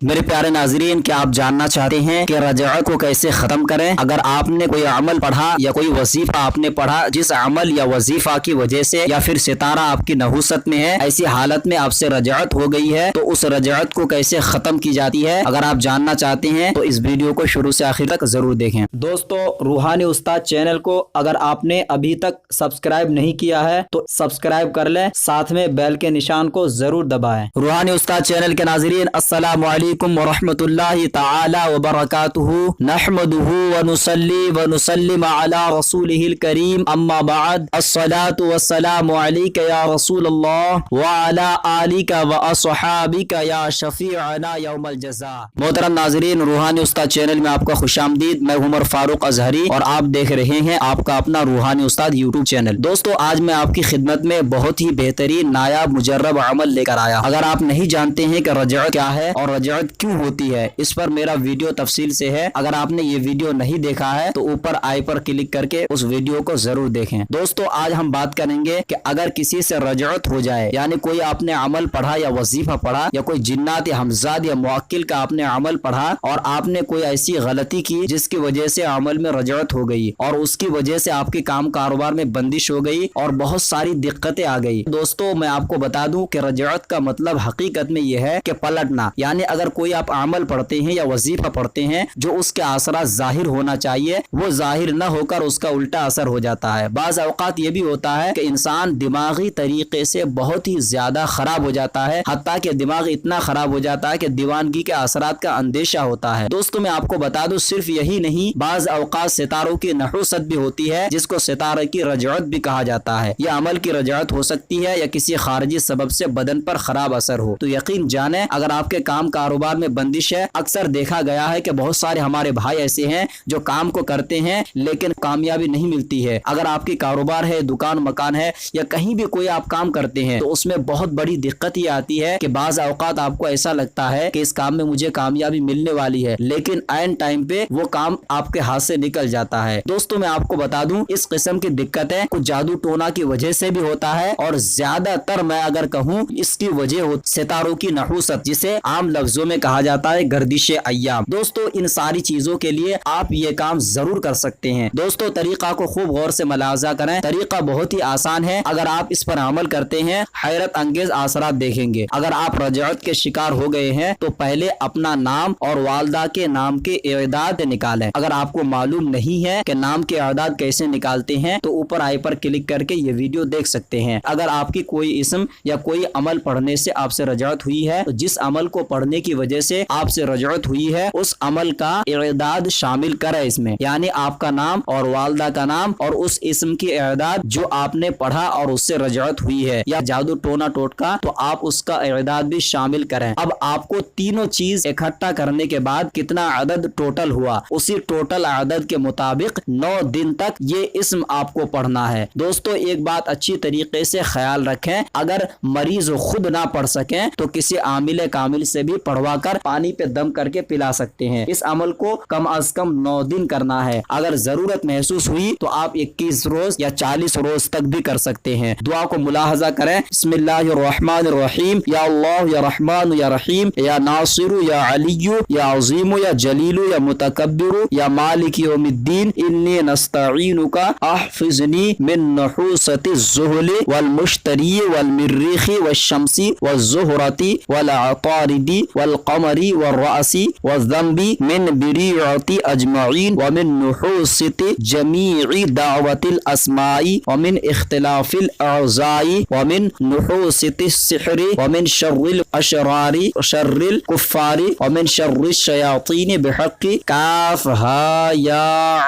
मेरे प्यारे नाजरीन, क्या आप जानना चाहते हैं कि रजअत को कैसे ख़त्म करें? अगर आपने कोई अमल पढ़ा या कोई वजीफ़ा आपने पढ़ा, जिस अमल या वजीफ़ा की वजह से या फिर सितारा आपकी नहुसत में है, ऐसी हालत में आपसे रजअत हो गई है, तो उस रजअत को कैसे ख़त्म की जाती है, अगर आप जानना चाहते हैं तो इस वीडियो को शुरू से आखिर तक ज़रूर देखें। दोस्तों, रूहानी उस्ताद चैनल को अगर आपने अभी तक सब्सक्राइब नहीं किया है तो सब्सक्राइब कर लें, साथ में बेल के निशान को ज़रूर दबाएं। रूहानी उस्ताद चैनल के नाजरीन, अस्सलामु अलैकुम व रहमतुल्लाहि तआला व बरकातुहू, नहमदुहू व नुसल्ली व नुसल्लिम अला रसूलिहिल करीम, अम्मा बाद, अस्सलातु वस्सलामु अलैका या रसूलल्लाह व अला आलिका व अस्हाबिका या शफीअना यौमल जज़ा। मोहतरम नाजरीन, रूहानी उस्ताद चैनल में आपका खुशामदीद। मैं उमर फारूक अजहरी और आप देख रहे हैं आपका अपना रूहानी उस्ताद यूट्यूब चैनल। दोस्तों, आज मैं आपकी खिदमत में बहुत ही बेहतरीन नायाब मुजर्रब अमल लेकर आया। अगर आप नहीं जानते हैं कि रजअत क्या है और रजअत क्यों होती है, इस पर मेरा वीडियो तफसील से है। अगर आपने ये वीडियो नहीं देखा है तो ऊपर आई पर क्लिक करके उस वीडियो को जरूर देखें। दोस्तों, आज हम बात करेंगे कि अगर किसी से रजअत हो जाए, यानी कोई आपने अमल पढ़ा या वजीफा पढ़ा या कोई जिन्नात या हमजाद या मुअक्किल का आपने अमल पढ़ा और आपने कोई ऐसी गलती की जिसकी वजह से अमल में रजअत हो गई और उसकी वजह से आपके काम कारोबार में बंदिश हो गई और बहुत सारी दिक्कतें आ गई। दोस्तों, मैं आपको बता दूं कि रजअत का मतलब हकीकत में यह है कि पलटना, यानी अगर कोई आप अमल पढ़ते हैं या वजीफा पढ़ते हैं जो उसके असर जाहिर होना चाहिए वो जाहिर न होकर उसका उल्टा असर हो जाता है। बाज़ औक़ात ये भी होता है कि इंसान दिमागी तरीके से बहुत ही ज्यादा खराब हो जाता है, हत्ता कि दिमाग इतना खराब हो जाता है कि दीवानगी के असरात का अंदेशा होता है। दोस्तों, मैं आपको बता दूं, सिर्फ यही नहीं, बाज़ औक़ात सितारों की नहुसत भी होती है जिसको सितारे की रजअत भी कहा जाता है। यह अमल की रजअत हो सकती है या किसी खारिजी सबब से बदन पर खराब असर हो। तो यकीन जाने, अगर आपके काम कारोबार में बंदिश है, अक्सर देखा गया है कि बहुत सारे हमारे भाई ऐसे हैं जो काम को करते हैं लेकिन कामयाबी नहीं मिलती है। अगर आपकी कारोबार है, दुकान मकान है या कहीं भी कोई आप काम करते हैं तो उसमें बहुत बड़ी दिक्कत ये आती है कि बाज़ औक़ात आपको ऐसा लगता है कि इस काम में मुझे कामयाबी मिलने वाली है, लेकिन ऐन टाइम पे वो काम आपके हाथ से निकल जाता है। दोस्तों, मैं आपको बता दूं, इस किस्म की दिक्कतें कुछ जादू टोना की वजह से भी होता है और ज्यादातर मैं अगर कहूँ इसकी वजह सितारों की नहुसत, जिसे आम लफ्जों में कहा जाता है गर्दिशे अय्याम। दोस्तों, इन सारी चीजों के लिए आप ये काम जरूर कर सकते हैं। दोस्तों, तरीका को खूब गौर से मुलाहजा करें। तरीका बहुत ही आसान है, अगर आप इस पर अमल करते हैं हैरत अंगेज असरात देखेंगे। अगर आप रजअत के शिकार हो गए हैं तो पहले अपना नाम और वालदा के नाम के इअदाद निकालें। अगर आपको मालूम नहीं है कि नाम के इअदाद कैसे निकालते हैं तो ऊपर आई पर क्लिक करके ये वीडियो देख सकते हैं। अगर आपकी कोई इस्म या कोई अमल पढ़ने से आपसे रजअत हुई है तो जिस अमल को पढ़ने की वजह से आपसे रजअत हुई है उस अमल का इअदाद शामिल करें इसमें, यानी आपका नाम और वालदा का नाम और उस इस्म की इअदाद जो आपने पढ़ा और उससे रजअत हुई है, या जादू टोना टोटका तो आप उसका इअदाद भी शामिल करें। अब आपको तीनों चीज इकट्ठा करने के बाद कितना अदद टोटल हुआ, उसी टोटल अदद के मुताबिक 9 दिन तक ये इस्म आपको पढ़ना है। दोस्तों, एक बात अच्छी तरीके से ख्याल रखें, अगर मरीज खुद ना पढ़ सकें तो किसी आमिल कामिल से भी पढ़वा कर पानी पे दम करके पिला सकते हैं। इस अमल को कम अज कम 9 दिन करना है। अगर जरूरत महसूस हुई तो आप 21 रोज या 40 रोज तक भी कर सकते हैं। दुआ को मुलाहजा करें। बिस्मिल्लाहिर्रहमानिर्रहीम, या अल्लाह या रहमान या रहीम, या नासिरु या अलियु या अज़ीमु या जलीलु या मुतकब्बिरु या मालिक यौमिद्दीन, इन्नी नस्तईनुका अहफिज़नी मिन नहुसति ज़ुहली वल मुश्तरी वल मिर्रिखी वश्शम्सी वज़्ज़ुहरती वल अतारिदी वल क़मरी वल रअसी वज़्ज़ंबी मिन बिरीअति अजमईन व मिन नुहुसति जमीई दावतिल अस्माई व मिन इख्तिलाफिल अज़ाई व मिन नुहुसति सिहरी व मिन शर्रिल अशरारी शर्रिल कुफ्फारी व मिन शर्रिश शयातीन बिहक़्क़ि काफ हा या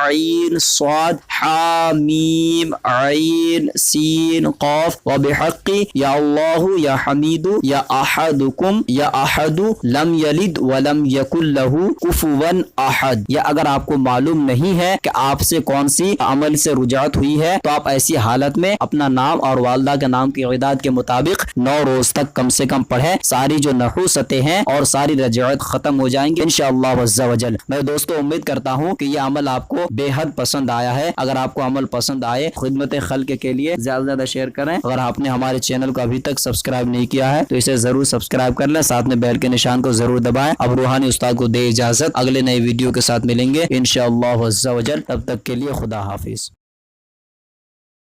ऐन स्वाद हा मीम ऐन सीन क़ाफ व बिहक़्क़ि या अल्लाहु या हमीदु या अहदुकुम या अहदु लम यलिद व लम यकुल लहू कुफुवन अहद। या अगर आपको मालूम नहीं है कि आपसे कौन सी अमल से रुजात हुई है तो आप ऐसी हालत में अपना नाम और वालदा के नाम की इअदाद के मुताबिक 9 रोज तक कम से कम पढ़े। सारी जो नहुसतें हैं और सारी रजअत खत्म हो जाएंगी इंशाअल्लाह अज़्ज़ा वजल। मैं दोस्तों उम्मीद करता हूँ कि यह अमल आपको बेहद पसंद आया है। अगर आपको अमल पसंद आए, खिदमत खल्क के लिए ज्यादा से ज्यादा शेयर करें। अगर आपने हमारे चैनल को अभी तक सब्सक्राइब नहीं किया है तो इसे जरूर सब्सक्राइब कर लें, साथ में बेल के निशान को کو ضرور دبائیں. اب روحانی استاد کو دے اجازت, اگلے نئے ویڈیو کے ساتھ ملیں گے انشاءاللہ عز و جل. تب تک کے لیے خدا حافظ.